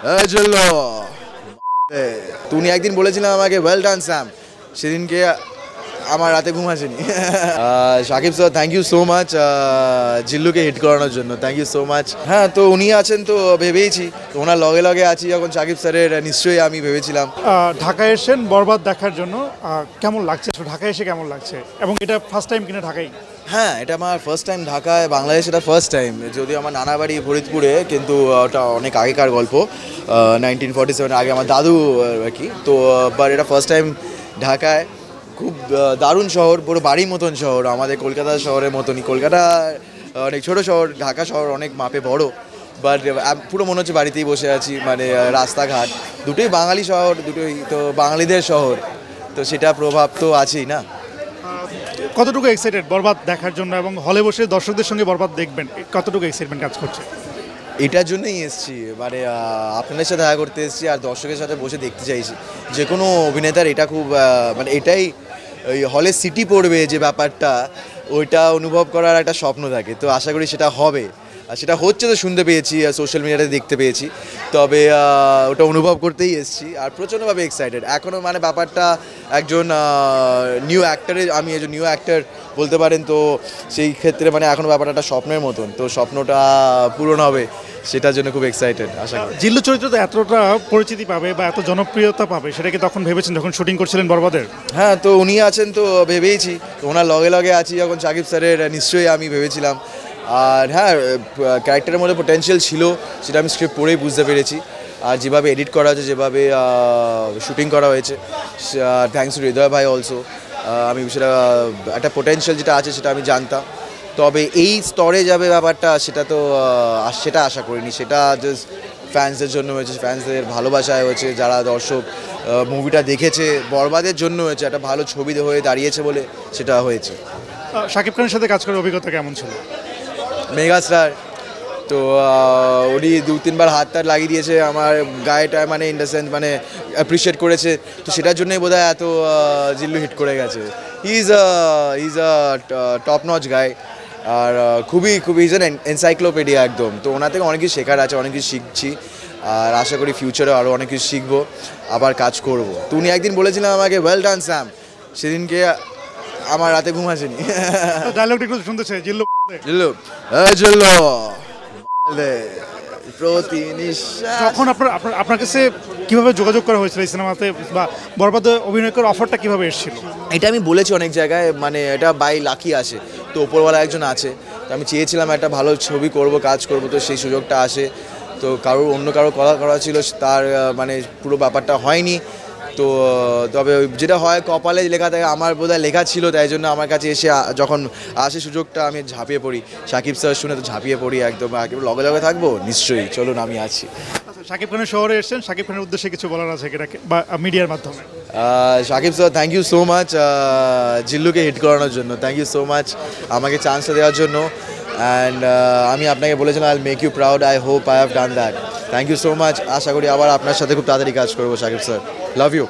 চলো তুমি একদিন বলেছিলাম আমাকে ওয়েল ডান স্যাম, সেদিনকে আমার রাতে ঘুম আসেনি। Shakib sir thank you so much জিল্লুকে হিট করানোর জন্য, থ্যাংক ইউ সো মাচ। হ্যাঁ, তো উনি আছেন তো ভেবেইছি, তো ওনার লগে লগে আছি যখন শাকিব স্যারের, নিশ্চয়ই আমি ভেবেছিলাম। ঢাকায় এসেছেন বরবাদ দেখার জন্য, কেমন লাগছে ঢাকায় এসে, কেমন লাগছে? এবং এটা ফার্স্ট টাইম কিনা ঢাকায়? হ্যাঁ, এটা আমার ফার্স্ট টাইম ঢাকায়, বাংলাদেশ এটা ফার্স্ট টাইম। যদিও আমার নানা বাড়ি ফরিদপুরে, কিন্তু ওটা অনেক আগেকার গল্প, 1947 আগে আমার দাদু আর কি। তো বাট এটা ফার্স্ট টাইম ঢাকায়। খুব দারুণ শহর, পুরো বাড়ির মতন শহর, আমাদের কলকাতা শহরের মতনই। কলকাতা অনেক ছোটো শহর, ঢাকা শহর অনেক মাপে বড়, বাট পুরো মনে হচ্ছে বাড়িতেই বসে আছি। মানে রাস্তাঘাট দুটোই বাঙালি শহর, দুটোই তো বাঙালিদের শহর, তো সেটা প্রভাব তো আছেই না। কতটুকু এক্সাইটেড বরবাদ দেখার জন্য, এবং হলে বসে দর্শকদের সঙ্গে বরবাদ দেখবেন, কতটুকু এক্সাইটমেন্ট কাজ করছে? এটার জন্যই এসেছি, মানে আপনাদের সাথে দেখা করতে এসেছি আর দর্শকের সাথে বসে দেখতে চাইছি। যে কোনো অভিনেতার এটা খুব মানে এটাই ওই হলে সিটি পড়বে যে ব্যাপারটা, ওইটা অনুভব করার একটা স্বপ্ন থাকে। তো আশা করি সেটা হবে, আর সেটা হচ্ছে, তো শুনতে পেয়েছি, সোশ্যাল মিডিয়াতে দেখতে পেয়েছি। তবে ওটা অনুভব করতেই এসেছি আর প্রচণ্ডভাবে এক্সাইটেড এখনও। মানে ব্যাপারটা একজন নিউ অ্যাক্টারের, আমি একজন নিউ অ্যাক্টার বলতে পারেন, তো সেই ক্ষেত্রে মানে এখনও ব্যাপারটা একটা স্বপ্নের মতন, তো স্বপ্নটা পূরণ হবে, সেটার জন্য খুব এক্সাইটেড। আশা করি জিল্লু চরিত্র তো এতটা পরিচিতি পাবে বা এত জনপ্রিয়তা পাবে, সেটা কি তখন ভেবেছেন যখন শুটিং করছিলেন বরবাদের? হ্যাঁ, তো উনি আছেন তো ভেবেইছি, তো ওনার লগে লগে আছি যখন শাকিব স্যারের, নিশ্চয়ই আমি ভেবেছিলাম। আর হ্যাঁ, ক্যারেক্টারের মধ্যে পোটেনশিয়াল ছিল, সেটা আমি স্ক্রিপ্ট পড়েই বুঝতে পেরেছি। আর যেভাবে এডিট করা হয়েছে, যেভাবে শুটিং করা হয়েছে, থ্যাঙ্কস টু হৃদয় ভাই অলসো, আমি সেটা একটা পোটেনশিয়াল যেটা আছে সেটা আমি জানতাম। তবে এই স্তরে যাবে ব্যাপারটা, সেটা তো সেটা আশা করিনি। সেটা জাস্ট ফ্যান্সদের জন্য হয়েছে, ফ্যান্সদের ভালোবাসায় হয়েছে, যারা দর্শক মুভিটা দেখেছে বরবাদের জন্য হয়েছে, একটা ভালো ছবি হয়ে দাঁড়িয়েছে বলে সেটা হয়েছে। শাকিব খানের সাথে কাজ করার অভিজ্ঞতা কেমন ছিল? মেগাস্টার, তো উনি 2-3 বার হাত টাত লাগিয়ে দিয়েছে আমার গায়েটা, মানে ইন দ্য সেন্স মানে অ্যাপ্রিসিয়েট করেছে, তো সেটার জন্যই বোধহয় এত জিল্লু হিট করে গেছে। He is a top notch guy, আর খুবই ইজ অ্যান এনসাইক্লোপিডিয়া একদম। তো ওনার থেকে অনেক কিছু শেখার আছে, অনেক কিছু শিখছি, আর আশা করি ফিউচারে আরও অনেক কিছু শিখবো, আবার কাজ করব। তো উনি একদিন বলেছিলাম আমাকে ওয়েল ডান স্যাম, সেদিনকে আমার রাতে ঘুম আসেনি। ডায়লগটা একটু শুনতে চাই, জিল্লু। জিল্লু প্রতি নিঃশ্বাস। যখন আপনার কাছে কিভাবে যোগাযোগ করা হয়েছিল এই সিনেমাতে, বা বরবাদে অভিনয় করার অফারটা কিভাবে এসেছিল? এটা আমি বলেছি অনেক জায়গায়, মানে এটা বাই লাকি আসে, তো ওপরওয়ালা একজন আছে। তো আমি চেয়েছিলাম একটা ভালো ছবি করব, কাজ করব, তো সেই সুযোগটা আসে। তো অন্য কারো করা ছিল, তার মানে পুরো ব্যাপারটা হয়নি। তো তবে যেটা হয় কপালে লেখা থাকে, আমার বোধহয় লেখা ছিল, তাই জন্য আমার কাছে এসে যখন আসে সুযোগটা, আমি ঝাঁপিয়ে পড়ি। শাকিব স্যার শুনে তো ঝাঁপিয়ে পড়ি একদম, লগে লগে থাকবো নিশ্চয়ই, চলুন আমি আছি। শাকিব খানের শহরে এসেছেন, শাকিব খানের উদ্দেশ্যে কিছু বলার আছে এটাকে বা মিডিয়ার মাধ্যমে? Shakib sir thank you so much জিল্লুকে হিট করানোর জন্য, থ্যাংক ইউ সো মাচ আমাকে চান্সটা দেওয়ার জন্য। অ্যান্ড আমি আপনাকে বলেছিলাম I will make you proud, I hope I have done that. Thank you so much, আশা করি আবার আপনার সাথে খুব তাড়াতাড়ি কাজ করবো শাকিব স্যার, লাভ ইউ।